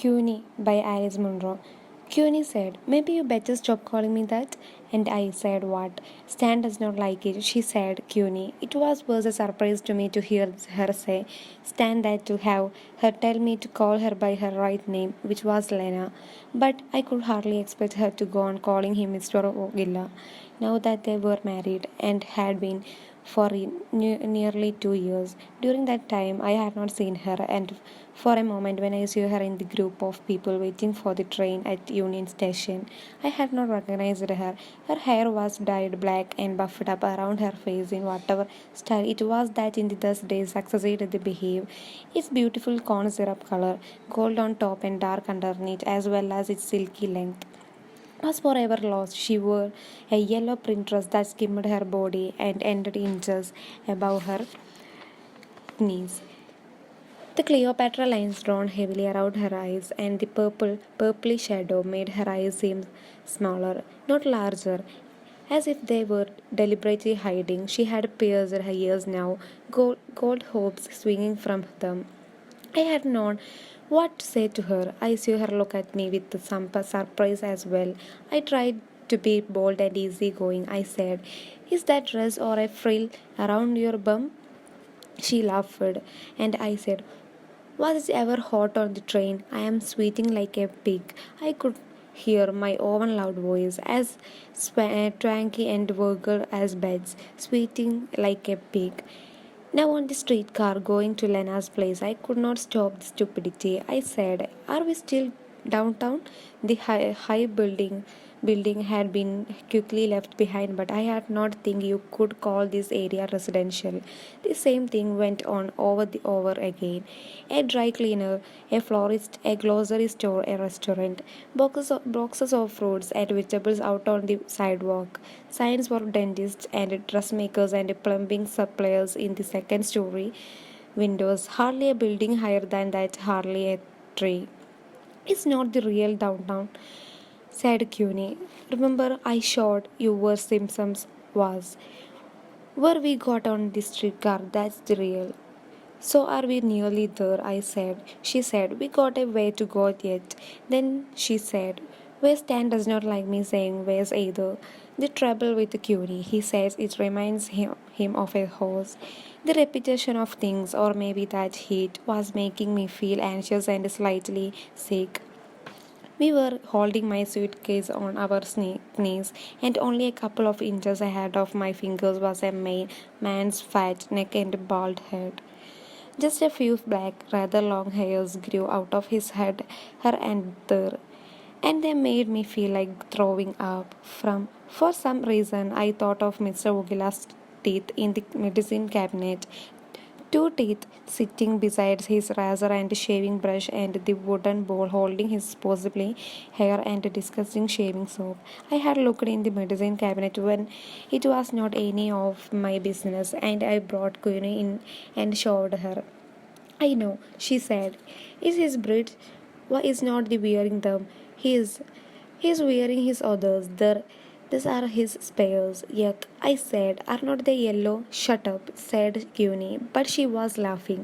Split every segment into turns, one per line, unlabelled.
CUNY by Alice Munro. CUNY said, "Maybe you better stop calling me that." And I said, "What?" "Stan does not like it," she said, CUNY. It was a surprise to me to hear her say Stan that, to have her tell me to call her by her right name, which was Lena. But I could hardly expect her to go on calling him Mr. Ogilla, now that they were married and had been for nearly 2 years. During that time, I had not seen her, and for a moment, when I saw her in the group of people waiting for the train at Union Station, I had not recognized her. Her hair was dyed black and buffed up around her face in whatever style it was that in those days succeeded the behave. Its beautiful corn syrup color, gold on top and dark underneath, as well as its silky length, was forever lost. She wore a yellow print dress that skimmed her body and ended inches above her knees. The Cleopatra lines drawn heavily around her eyes, and the purply shadow made her eyes seem smaller, not larger, as if they were deliberately hiding. She had pierced her ears now, gold hopes swinging from them. I had known what to say to her. I saw her look at me with some surprise as well. I tried to be bold and easygoing. I said, "Is that dress or a frill around your bum?" She laughed, and I said, "Was it ever hot on the train? I am sweating like a pig." I could hear my own loud voice, as twangy and vulgar as beds, sweating like a pig. Now on the streetcar going to Lena's place, I could not stop the stupidity. I said, "Are we still downtown?" The high building had been quickly left behind, but I had not think you could call this area residential. The same thing went on over again. A dry cleaner, a florist, a grocery store, a restaurant, boxes of fruits and vegetables out on the sidewalk, signs for dentists and dressmakers and plumbing suppliers in the second story windows. Hardly a building higher than that, hardly a tree. "It's not the real downtown," said CUNY. "Remember, I showed you where Simpsons was. Where we got on the streetcar, that's the real." "So are we nearly there?" I said. She said, "We got a way to go yet." Then she said, "Where Stan does not like me saying ways either. The trouble with CUNY, he says it reminds him of a horse. The repetition of things, or maybe that heat, was making me feel anxious and slightly sick." We were holding my suitcase on our knees, and only a couple of inches ahead of my fingers was a man's fat neck and bald head. Just a few black, rather long hairs grew out of his head here and there, and they made me feel like throwing up. For some reason, I thought of Mr. Ugila's teeth in the medicine cabinet. Two teeth sitting beside his razor and shaving brush, and the wooden bowl holding his possibly hair and disgusting shaving soap. I had looked in the medicine cabinet when it was not any of my business, and I brought Queenie in and showed her. "I know," she said. "Is his breed? Why is not the wearing them? He is wearing his others. These are his spares." "Yuck," I said. "Are not they yellow?" "Shut up," said Cuny, but she was laughing.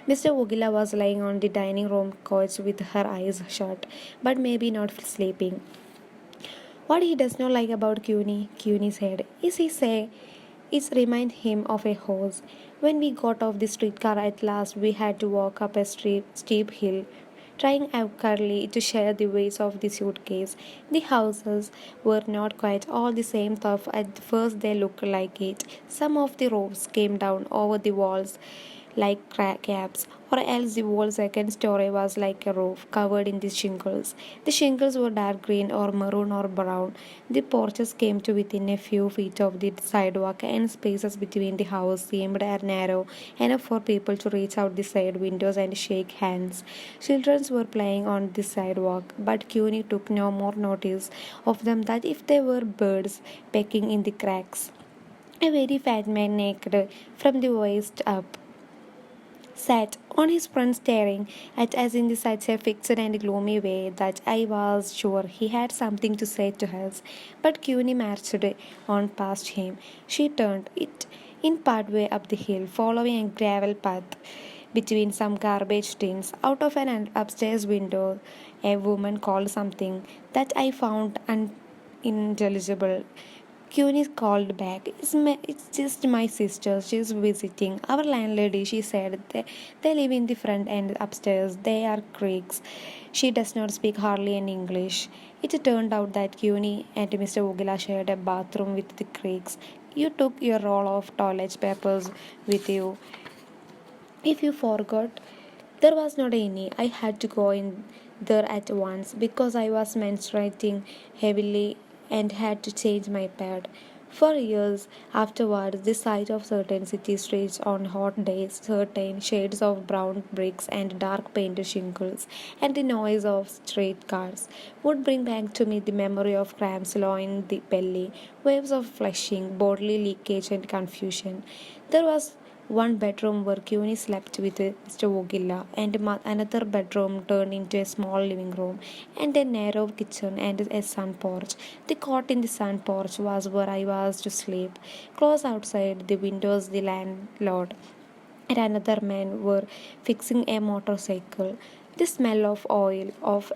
Mr. Wogila was lying on the dining room couch with her eyes shut, but maybe not sleeping. "What he does not like about Cuny said, is he say it remind him of a horse. When we got off the streetcar at last, we had to walk up a steep hill, trying awkwardly to share the weight of the suitcase. The houses were not quite all the same though at first they looked like it. Some of the roofs came down over the walls like caps, or else the whole second story was like a roof covered in the shingles. The shingles were dark green or maroon or brown. The porches came to within a few feet of the sidewalk, and spaces between the houses seemed narrow enough for people to reach out the side windows and shake hands. Children were playing on the sidewalk, but Cuny took no more notice of them than if they were birds pecking in the cracks. A very fat man, naked from the waist up, sat on his front staring at us in such a fixed and gloomy way that I was sure he had something to say to us. But Cuny marched on past him. She turned it in part way up the hill, following a gravel path between some garbage tins. Out of an upstairs window, a woman called something that I found unintelligible. Cuny called back. It's just my sister. She's visiting. Our landlady, she said. They live in the front end upstairs. They are Greeks. She does not speak hardly any English. It turned out that Cuny and Mr. Ogila shared a bathroom with the Greeks. You took your roll of toilet papers with you. If you forgot, there was not any. I had to go in there at once because I was menstruating heavily and had to change my pad. For years afterwards, the sight of certain city streets on hot days, certain shades of brown bricks and dark painted shingles, and the noise of street cars would bring back to me the memory of cramps low in the belly, waves of flushing, bodily leakage, and confusion. There was one bedroom where Cuny slept with Mr. Vogilla, and another bedroom turned into a small living room, and a narrow kitchen and a sun porch. The cot in the sun porch was where I was to sleep. Close outside the windows, the landlord and another man were fixing a motorcycle. The smell of oil, of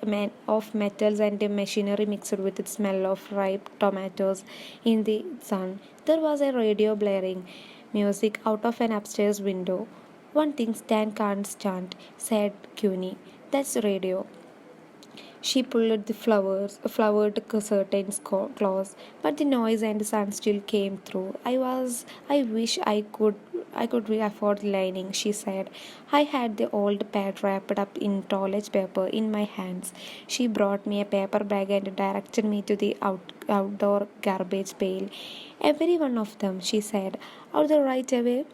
metals and machinery mixed with the smell of ripe tomatoes in the sun. There was a radio blaring music out of an upstairs window. One thing Stan can't stand, said Cuny. That's radio. She pulled the flowered curtains close, but the noise and the sun still came through. I wish I could afford the lining, she said. I had the old pad wrapped up in toilet paper in my hands. She brought me a paper bag and directed me to the outdoor garbage pail. Every one of them, she said. Out the right away.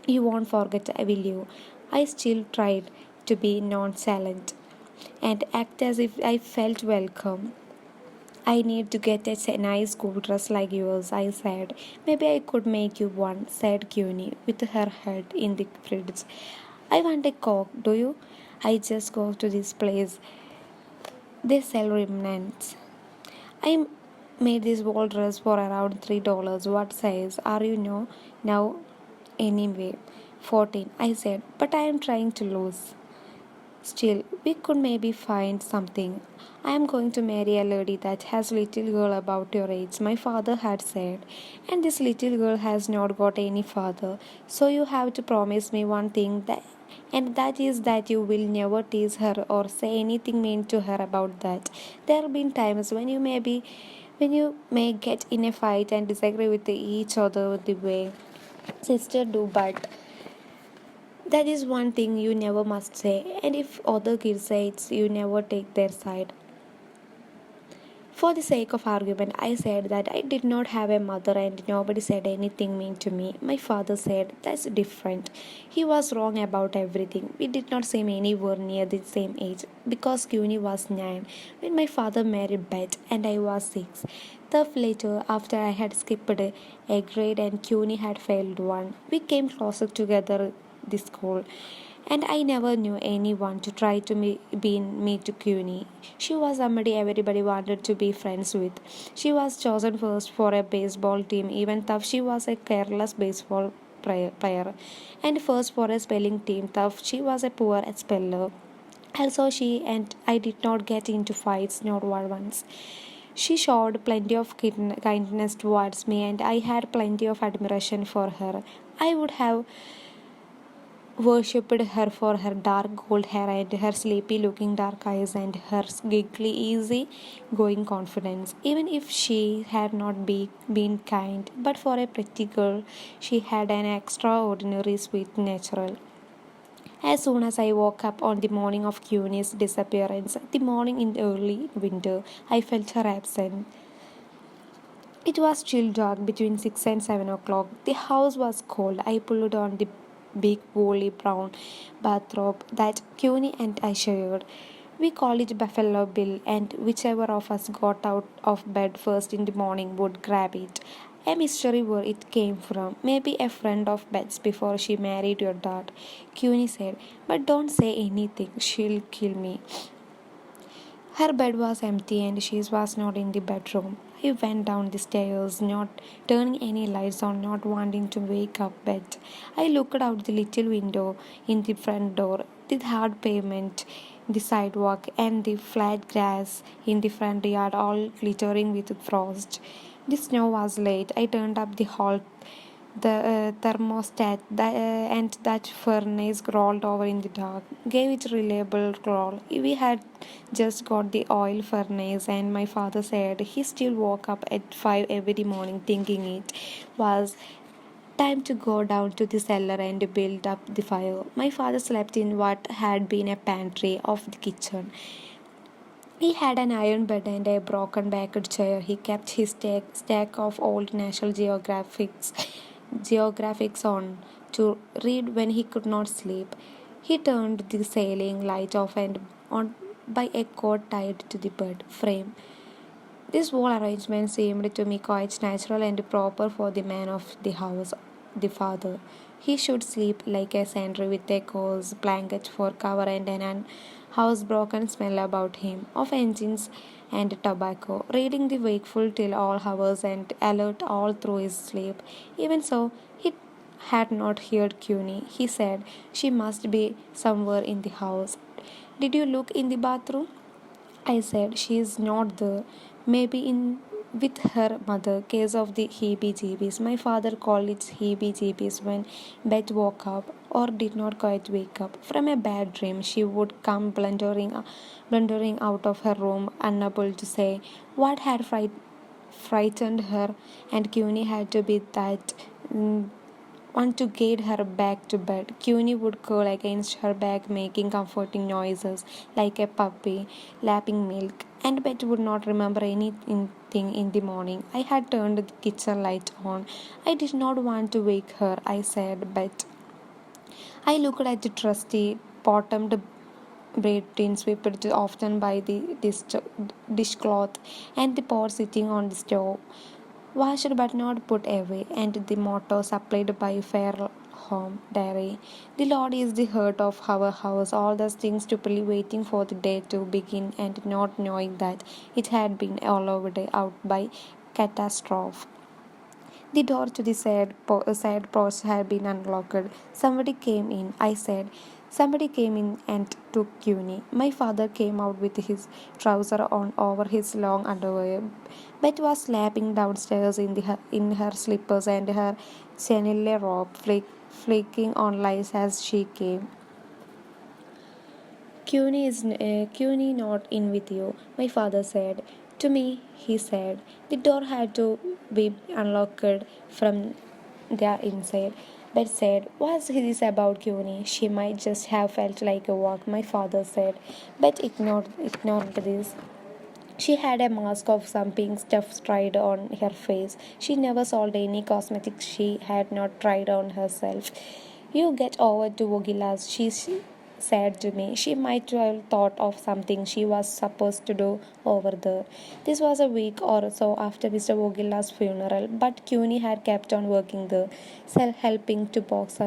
You won't forget, will you? I still tried to be nonchalant and act as if I felt welcome. I need to get a nice school dress like yours, I said. Maybe I could make you one, said Cuny, with her head in the fridge. I want a coke, do you? I just go to this place. They sell remnants. I made this whole dress for around $3. What size are you now? Anyway, 14, I said, but I am trying to lose. Still, we could maybe find something. I am going to marry a lady that has little girl about your age, my father had said. And this little girl has not got any father. So you have to promise me one thing and that is that you will never tease her or say anything mean to her about that. There have been times when you may get in a fight and disagree with each other the way sister do, but that is one thing you never must say, and if other kids say it, you never take their side. For the sake of argument, I said that I did not have a mother and nobody said anything mean to me. My father said, that's different. He was wrong about everything. We did not seem anywhere near the same age because Cuny was 9 when my father married Beth and I was 6. Tough later, after I had skipped a grade and Cuny had failed one, we came closer together this school, and I never knew anyone to try to be me to Cuny. She was somebody everybody wanted to be friends with. She was chosen first for a baseball team, even though she was a careless baseball player, and first for a spelling team, though she was a poor speller. Also, she and I did not get into fights, not once. She showed plenty of kindness towards me, and I had plenty of admiration for her. I would have worshipped her for her dark gold hair and her sleepy looking dark eyes and her giggly, easy going confidence, even if she had not been kind. But for a pretty girl, she had an extraordinary sweet nature. As soon as I woke up on the morning of Cuny's disappearance, the morning in early winter, I felt her absence. It was still dark between 6 and 7 o'clock. The house was cold. I pulled on the big woolly brown bathrobe that Cuny and I shared. We called it Buffalo Bill, and whichever of us got out of bed first in the morning would grab it. A mystery where it came from. Maybe a friend of Beth's before she married your dad, Cuny said. But don't say anything, she'll kill me. Her bed was empty and she was not in the bedroom. I went down the stairs, not turning any lights on, not wanting to wake up Beth. I looked out the little window in the front door, the hard pavement, the sidewalk, and the flat grass in the front yard all glittering with frost. The snow was late. I turned up the hall thermostat and that furnace rolled over in the dark gave it reliable crawl. We had just got the oil furnace, and my father said he still woke up at 5 every morning thinking it was time to go down to the cellar and build up the fire. My father slept in what had been a pantry of the kitchen. He had an iron bed and a broken backed chair. He kept his stack of old National Geographics on to read when he could not sleep. He turned the ceiling light off and on by a cord tied to the bed frame. This whole arrangement seemed to me quite natural and proper for the man of the house, the father. He should sleep like a sentry with a coarse blanket for cover and an housebroken smell about him of engines and tobacco, reading the wakeful till all hours and alert all through his sleep. Even so, he had not heard Cuny. He said she must be somewhere in the house. Did you look in the bathroom? I said, she is not there. Maybe in with her mother. Case of the heebie-jeebies. My father called it heebie-jeebies when Beth woke up, or did not quite wake up. From a bad dream, she would come blundering out of her room, unable to say what had frightened her, and Cuny had to be that one to get her back to bed. Cuny would curl against her back, making comforting noises like a puppy lapping milk, and Bet would not remember anything in the morning. I had turned the kitchen light on. I did not want to wake her, I said, but I looked at the trusty bottomed bread tin swept often by the dishcloth and the pot sitting on the stove, washed but not put away, and the motto supplied by Fairholme Dairy. The Lord is the heart of our house. All those things stupidly waiting for the day to begin and not knowing that it had been allowed out by catastrophe. The door to the side porch had been unlocked. Somebody came in, I said. Somebody came in and took Cuny. My father came out with his trouser on over his long underwear. Beth was slapping downstairs in her slippers and her chanille robe, flaking on lights as she came. Cuny not in with you, my father said. To me, he said. The door had to be unlocked from the inside. Beth said, what's this about Cuny? She might just have felt like a walk, my father said. Beth ignored this. She had a mask of some pink stuff tried on her face. She never sold any cosmetics she had not tried on herself. You get over to Vogila's, she said to me. She might have thought of something she was supposed to do over there. This was a week or so after Mr. Vogila's funeral, but Cuny had kept on working there, helping to box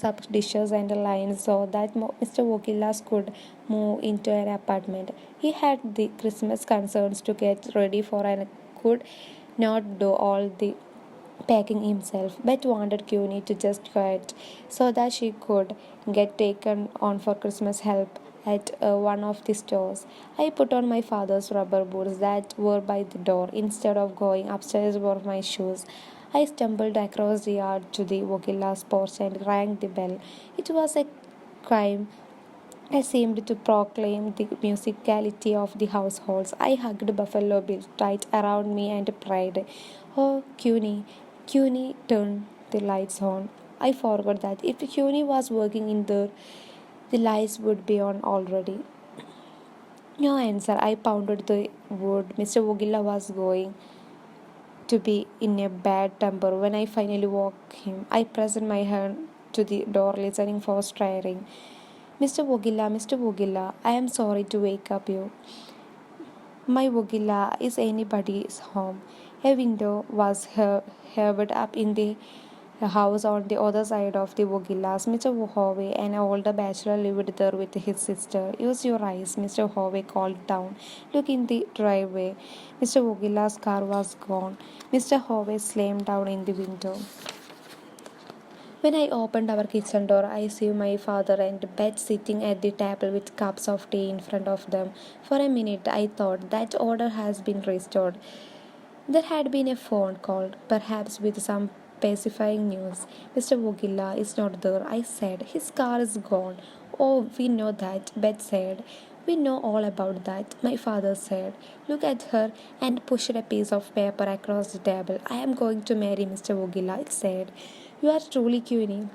up dishes and lines so that Mr. Vogilas could move into an apartment. He had the Christmas concerns to get ready for and could not do all the packing himself. Beth wanted Cuny to just quit so that she could get taken on for Christmas help at one of the stores. I put on my father's rubber boots that were by the door instead of going upstairs for my shoes. I stumbled across the yard to the Vogila's porch and rang the bell. It was a crime I seemed to proclaim the musicality of the households. I hugged Buffalo Bill tight around me and prayed, oh, Cuny. Cuny turned the lights on. I forgot that if Cuny was working in there, the lights would be on already. No answer. I pounded the wood. Mr. Vogila was going to be in a bad temper when I finally woke him. I pressed my hand to the door, listening for stirring. Mr. Vogila, I am sorry to wake up you. My Vogila is anybody's home. A window was heaved up in the A house on the other side of the Vogilas. Mr. Hove, an older bachelor, lived there with his sister. Use your eyes, Mr. Hove called down. Look in the driveway. Mr. Vogila's car was gone. Mr. Hove slammed down in the window. When I opened our kitchen door, I saw my father and Bet sitting at the table with cups of tea in front of them. For a minute, I thought that order has been restored. There had been a phone call, perhaps with some pacifying news. Mr. Vogilla is not there, I said. His car is gone. Oh, we know that, Beth said. We know all about that, my father said. Look at her, and pushed a piece of paper across the table. I am going to marry Mr. Vogilla, it said. You are truly cuny.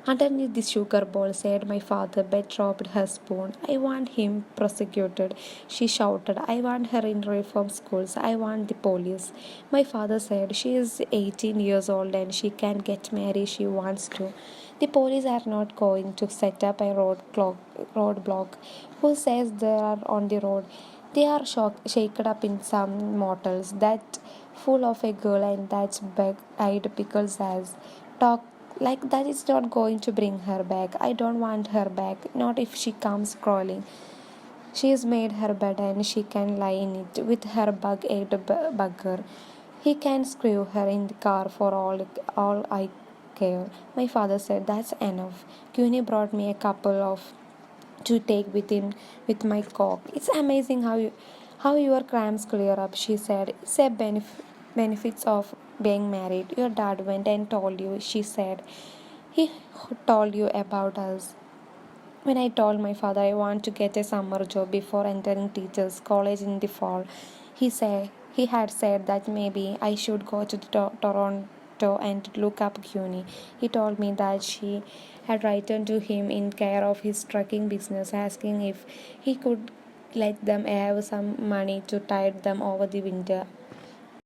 Underneath the sugar bowl, said my father. Beth dropped her spoon. I want him prosecuted, she shouted. I want her in reform schools. I want the police. My father said, she is 18 years old and she can get married if she wants to. The police are not going to set up a roadblock. Who says they are on the road? They are shaken up in some motels. That fool of a girl and that big-eyed pickles as talk like that is not going to bring her back. I don't want her back, not if she comes crawling. She has made her bed and she can lie in it with her bug-eared bugger. He can screw her in the car for all I care. My father said, that's enough. Cuny brought me a couple of to take with my cock. It's amazing how your cramps clear up, she said. It's a benefits of being married. Your dad went and told you, she said. He told you about us. When I told my father I want to get a summer job before entering teachers college in the fall, he had said that maybe I should go to Toronto and look up Cuny. He told me that she had written to him in care of his trucking business asking if he could let them have some money to tide them over the winter.